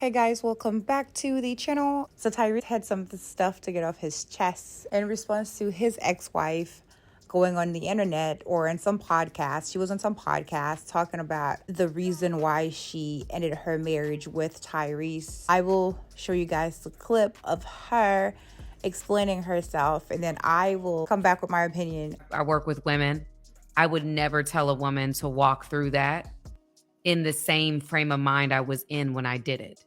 Hey guys, welcome back to the channel. So Tyrese had some stuff to get off his chest in response to his ex-wife going on the internet or in some podcast. She was on some podcast talking about the reason why she ended her marriage with Tyrese. I will show you guys the clip of her explaining herself, and then I will come back with my opinion. I work with women. I would never tell a woman to walk through that in the same frame of mind I was in when I did it.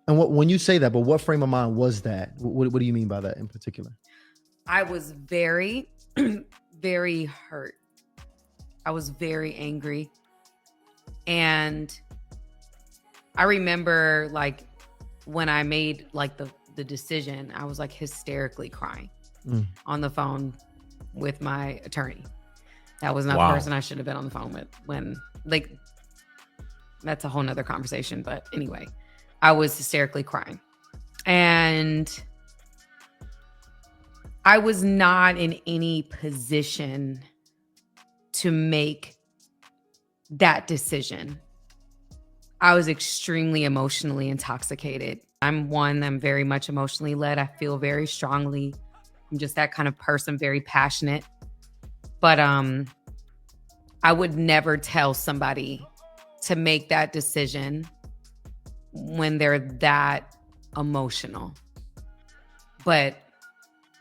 And when you say that, but what frame of mind was that? What do you mean by that in particular? I was very, very hurt. I was very angry. And I remember like when I made like the decision, I was like hysterically crying on the phone with my attorney. That was not the person I should have been on the phone with when, like, that's a whole nother conversation. But anyway, I was hysterically crying. And I was not in any position to make that decision. I was extremely emotionally intoxicated. I'm very much emotionally led. I feel very strongly. I'm just that kind of person, very passionate. But I would never tell somebody to make that decision when they're that emotional. But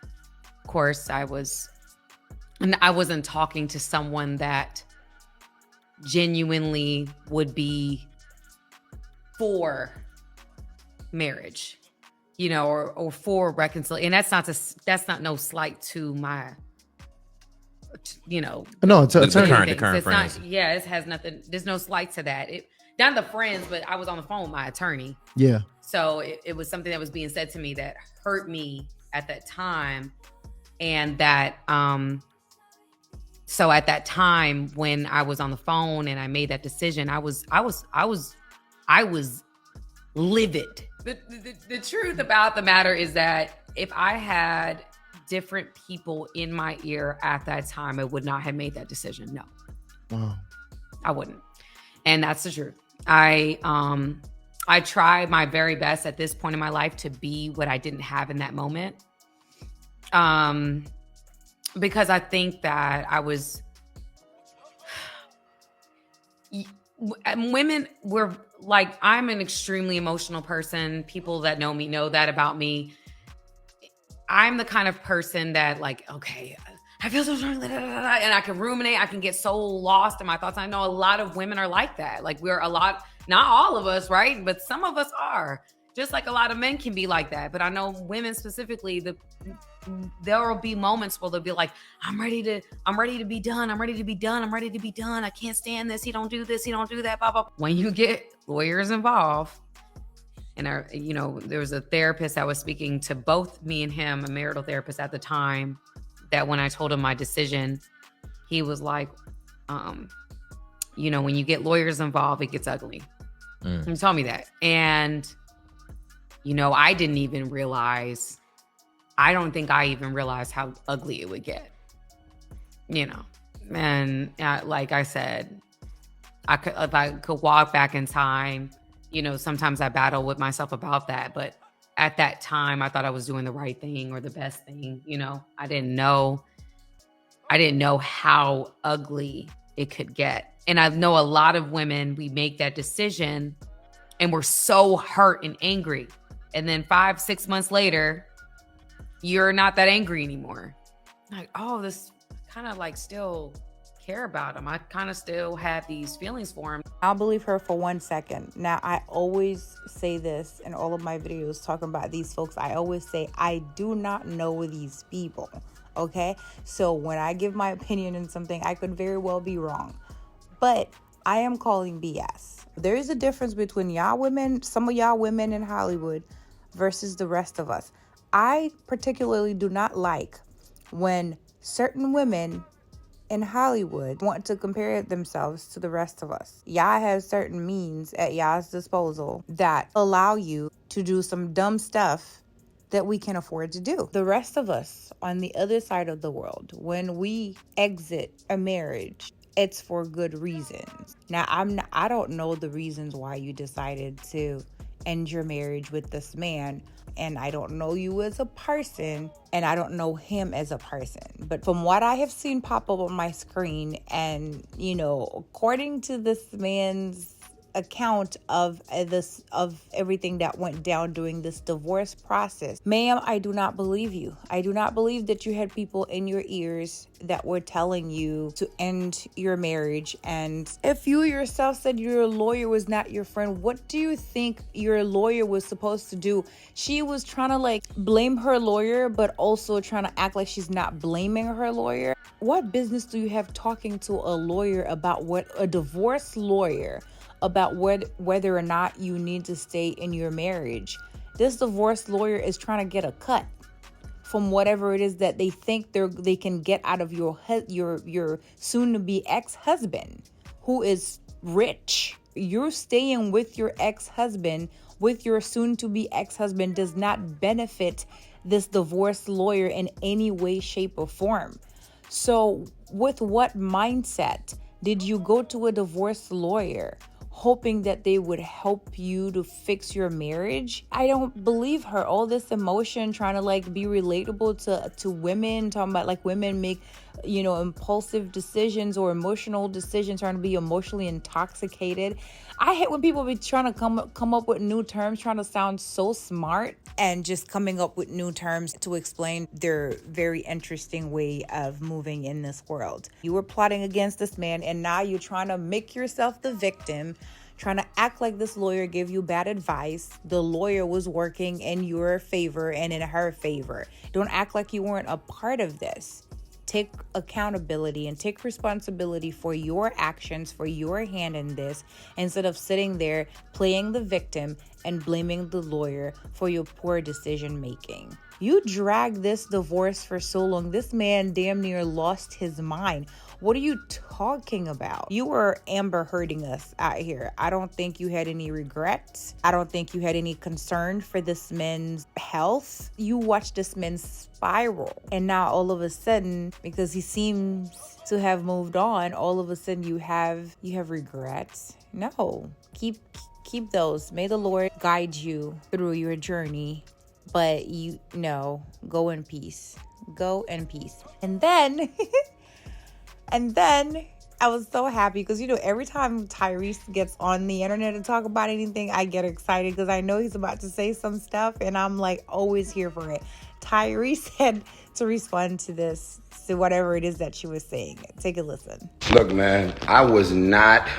of course I wasn't talking to someone that genuinely would be for marriage, you know, or for reconciliation. And that's not no slight to my, you know, no, it's the current friends. It has nothing. There's no slight to that. Not the friends, but I was on the phone with my attorney. Yeah. So it was something that was being said to me that hurt me at that time. And that, so at that time when I was on the phone and I made that decision, I was livid. The truth about the matter is that if I had different people in my ear at that time, I would not have made that decision. No, I wouldn't. And that's the truth. I tried my very best at this point in my life to be what I didn't have in that moment. Because I think that women were like, I'm an extremely emotional person. People that know me know that about me. I'm the kind of person that like, okay, I feel so strong, and I can ruminate. I can get so lost in my thoughts. I know a lot of women are like that. Like not all of us, right? But some of us are. Just like a lot of men can be like that. But I know women specifically, there will be moments where they'll be like, I'm ready to be done. I'm ready to be done. I'm ready to be done. I can't stand this. He don't do this. He don't do that. Blah, blah. When you get lawyers involved, and there was a therapist that was speaking to both me and him, a marital therapist at the time, that when I told him my decision, he was like, when you get lawyers involved, it gets ugly. He told me that. And, I didn't even realize, I don't think I even realized how ugly it would get, and like I said, if I could walk back in time, sometimes I battle with myself about that. But at that time, I thought I was doing the right thing or the best thing. I didn't know how ugly it could get. And I know a lot of women, we make that decision and we're so hurt and angry. And then 5-6 months later, you're not that angry anymore. Like, oh, this kind of like still care about him. I kind of still have these feelings for him. I'll believe her for 1 second. Now, I always say this in all of my videos talking about these folks. I always say, I do not know these people, okay? So when I give my opinion on something, I could very well be wrong. But I am calling BS. There is a difference between y'all women, some of y'all women in Hollywood, versus the rest of us. I particularly do not like when certain women in Hollywood want to compare themselves to the rest of us. Y'all have certain means at y'all's disposal that allow you to do some dumb stuff that we can afford to do. The rest of us on the other side of the world, when we exit a marriage, it's for good reasons. Now, I don't know the reasons why you decided to end your marriage with this man. And I don't know you as a person, and I don't know him as a person. But from what I have seen pop up on my screen, and, you know, according to this man's account of everything that went down during this divorce process, ma'am, I do not believe you. I do not believe that you had people in your ears that were telling you to end your marriage. And if you yourself said your lawyer was not your friend, what do you think your lawyer was supposed to do? She was trying to like blame her lawyer, but also trying to act like she's not blaming her lawyer. What business do you have talking to a lawyer about what a divorce lawyer about whether or not you need to stay in your marriage? This divorce lawyer is trying to get a cut from whatever it is that they think they can get out of your soon-to-be ex-husband who is rich. You're staying with your ex-husband, with your soon-to-be ex-husband, does not benefit this divorce lawyer in any way, shape, or form. So with what mindset did you go to a divorce lawyer, hoping that they would help you to fix your marriage? I don't believe her. All this emotion, trying to like be relatable to women, talking about like women make, you know, impulsive decisions or emotional decisions, trying to be emotionally intoxicated. I hate when people be trying to come up with new terms, trying to sound so smart and just coming up with new terms to explain their very interesting way of moving in this world. You were plotting against this man, and now you're trying to make yourself the victim, trying to act like this lawyer gave you bad advice. The lawyer was working in your favor and in her favor. Don't act like you weren't a part of this. Take accountability and take responsibility for your actions, for your hand in this, instead of sitting there playing the victim and blaming the lawyer for your poor decision making. You dragged this divorce for so long. This man damn near lost his mind. What are you talking about? You were Amber Hearding us out here. I don't think you had any regrets. I don't think you had any concern for this man's health. You watched this man spiral. And now all of a sudden, because he seems to have moved on, all of a sudden you have regrets. No, keep those. May the Lord guide you through your journey. But go in peace. Go in peace. And then I was so happy because, you know, every time Tyrese gets on the internet to talk about anything, I get excited because I know he's about to say some stuff, and I'm like always here for it. Tyrese had to respond to this, to whatever it is that she was saying. Take a listen. Look, man, I was not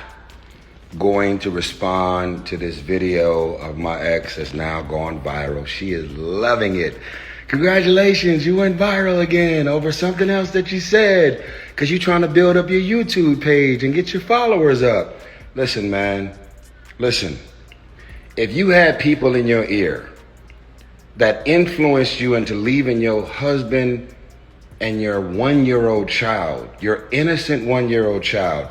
going to respond to this video of my ex that's now gone viral. She is loving it. Congratulations, you went viral again over something else that you said because you're trying to build up your YouTube page and get your followers up. Listen, man, listen. If you had people in your ear that influenced you into leaving your husband and your 1-year-old child, your innocent 1-year-old child,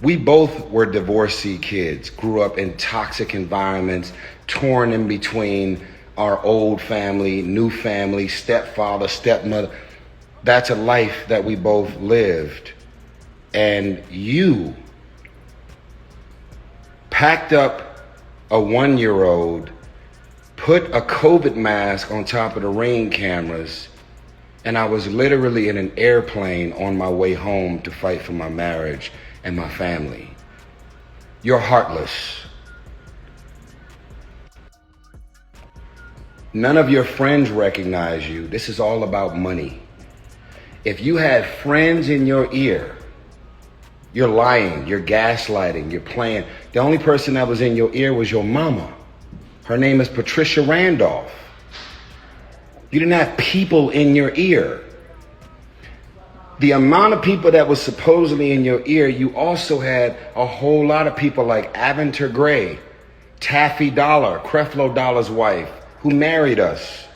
we both were divorcee kids, grew up in toxic environments, torn in between our old family, new family, stepfather, stepmother. That's a life that we both lived. And you packed up a 1-year-old, put a COVID mask on top of the Ring cameras, and I was literally in an airplane on my way home to fight for my marriage and my family. You're heartless. None of your friends recognize you. This is all about money. If you had friends in your ear, you're lying, you're gaslighting, you're playing. The only person that was in your ear was your mama. Her name is Patricia Randolph. You didn't have people in your ear. The amount of people that was supposedly in your ear, you also had a whole lot of people like Aventer Gray, Taffy Dollar, Creflo Dollar's wife, who married us.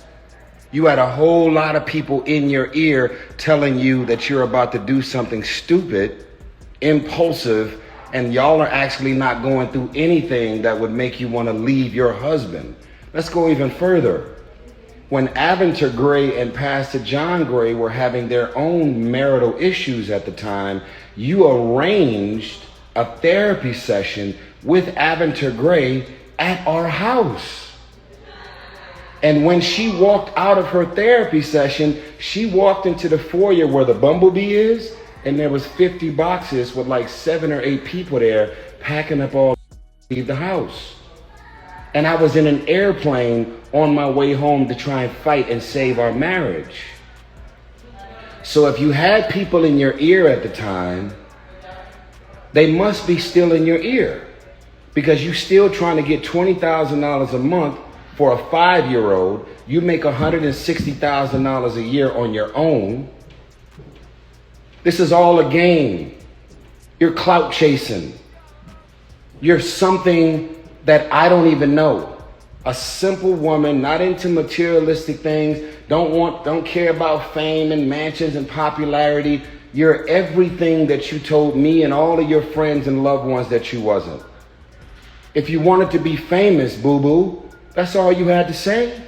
You had a whole lot of people in your ear telling you that you're about to do something stupid, impulsive, and y'all are actually not going through anything that would make you want to leave your husband. Let's go even further. When Aventer Gray and Pastor John Gray were having their own marital issues at the time, you arranged a therapy session with Aventer Gray at our house. And when she walked out of her therapy session, she walked into the foyer where the bumblebee is, and there was 50 boxes with like 7 or 8 people there packing up all to leave the house. And I was in an airplane on my way home to try and fight and save our marriage. So if you had people in your ear at the time, they must be still in your ear, because you're still trying to get $20,000 a month for a 5-year-old. You make $160,000 a year on your own. This is all a game. You're clout chasing. You're something that I don't even know. A simple woman, not into materialistic things, don't care about fame and mansions and popularity. You're everything that you told me and all of your friends and loved ones that you wasn't. If you wanted to be famous, boo-boo, that's all you had to say.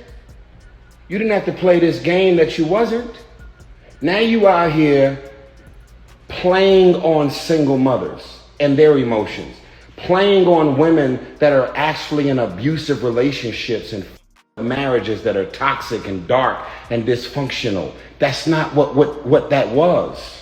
You didn't have to play this game that you wasn't. Now you out here playing on single mothers and their emotions, playing on women that are actually in abusive relationships and marriages that are toxic and dark and dysfunctional. That's not what that was.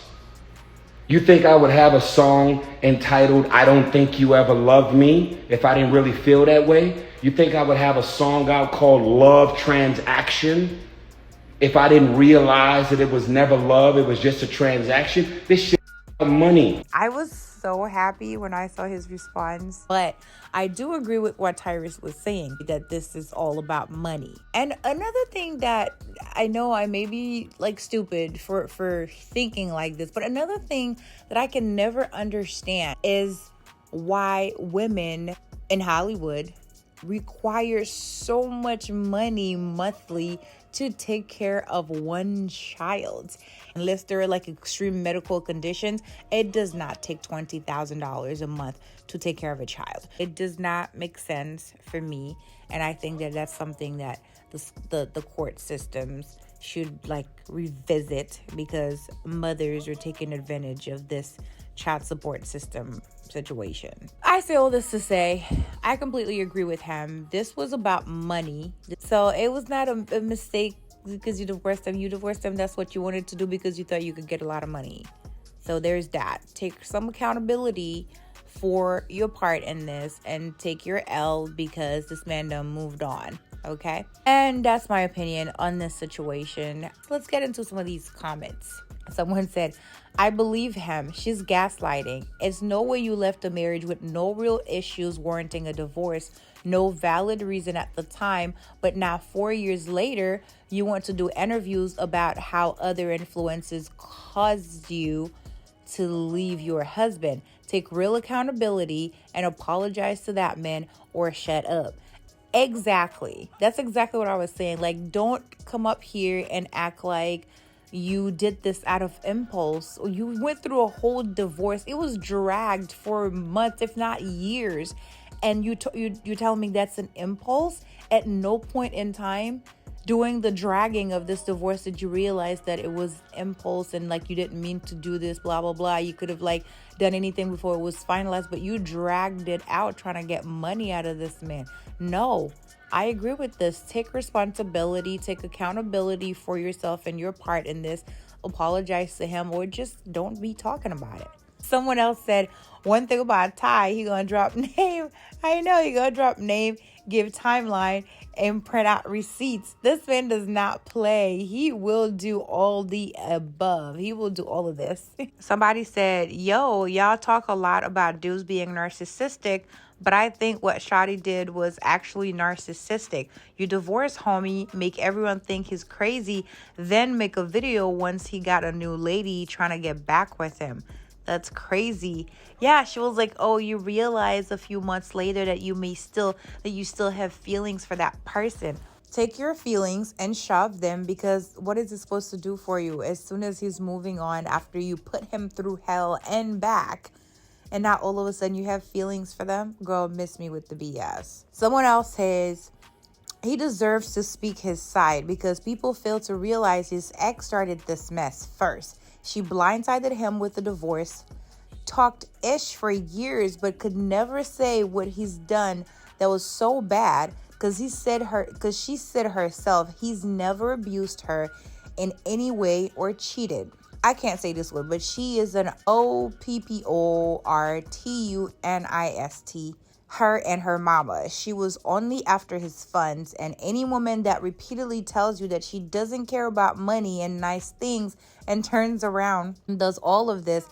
You think I would have a song entitled "I Don't Think You Ever Loved Me" if I didn't really feel that way? You think I would have a song out called "Love Transaction" if I didn't realize that it was never love, it was just a transaction? This shit is money. I was so happy when I saw his response, but I do agree with what Tyrese was saying, that this is all about money. And another thing that I know I may be like stupid for thinking like this, but another thing that I can never understand is why women in Hollywood require so much money monthly to take care of one child. Unless there are like extreme medical conditions, it does not take $20,000 a month to take care of a child. It does not make sense for me, and I think that that's something that the court systems should like revisit, because mothers are taking advantage of this child support system situation. I say all this to say, I completely agree with him. This was about money. So it was not a mistake because you divorced them. You divorced them. That's what you wanted to do because you thought you could get a lot of money. So there's that. Take some accountability for your part in this and take your L, because this man done moved on. Okay? And that's my opinion on this situation. Let's get into some of these comments. Someone said, "I believe him. She's gaslighting. It's no way you left a marriage with no real issues warranting a divorce, no valid reason at the time, but now 4 years later, you want to do interviews about how other influences caused you to leave your husband. Take real accountability and apologize to that man or shut up." Exactly. That's exactly what I was saying. Like, don't come up here and act like you did this out of impulse. You went through a whole divorce. It was dragged for months, if not years. And you're telling me that's an impulse? At no point in time during the dragging of this divorce did you realize that it was impulse and like you didn't mean to do this, blah, blah, blah. You could have like done anything before it was finalized, but you dragged it out trying to get money out of this man. No, I agree with this. Take responsibility, take accountability for yourself and your part in this. Apologize to him, or just don't be talking about it. Someone else said, one thing about Ty, he gonna drop name. I know he gonna drop name, give timeline, and print out receipts. This man does not play. He will do all the above. He will do all of this. Somebody said, yo, y'all talk a lot about dudes being narcissistic, but I think what Shawty did was actually narcissistic. You divorce homie, make everyone think he's crazy, then make a video once he got a new lady trying to get back with him. That's crazy. Yeah, she was like, oh, you realize a few months later that you still have feelings for that person. Take your feelings and shove them, because what is it supposed to do for you? As soon as he's moving on after you put him through hell and back, and now all of a sudden you have feelings for them? Girl, miss me with the BS. Someone else says, he deserves to speak his side because people fail to realize his ex started this mess first. She blindsided him with the divorce talked ish for years, but could never say what he's done that was so bad, because she said herself, he's never abused her in any way or cheated. I can't say this word, but she is an OPPORTUNIST. Her and her mama. She was only after his funds, and any woman that repeatedly tells you that she doesn't care about money and nice things and turns around and does all of this,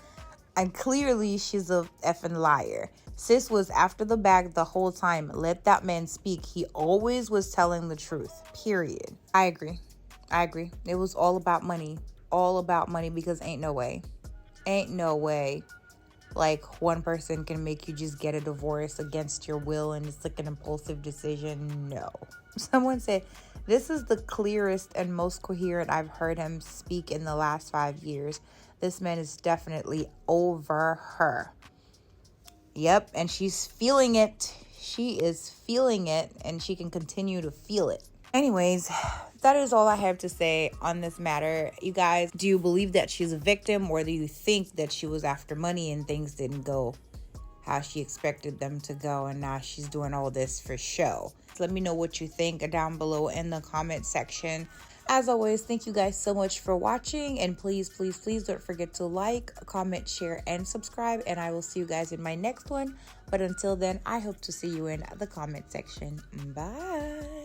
and clearly she's a effing liar. Sis was after the bag the whole time. Let that man speak. He always was telling the truth. Period. I agree. It was all about money. All about money, because ain't no way. Like, one person can make you just get a divorce against your will and it's like an impulsive decision. No. Someone said, this is the clearest and most coherent I've heard him speak in the last 5 years. This man is definitely over her. Yep, and she's feeling it. She is feeling it, and she can continue to feel it. Anyways, that is all I have to say on this matter. You guys, do you believe that she's a victim, or do you think that she was after money and things didn't go how she expected them to go, and now she's doing all this for show? Let me know what you think down below in the comment section. As always, thank you guys so much for watching, and please don't forget to like, comment, share, and subscribe, and I will see you guys in my next one. But until then, I hope to see you in the comment section. Bye.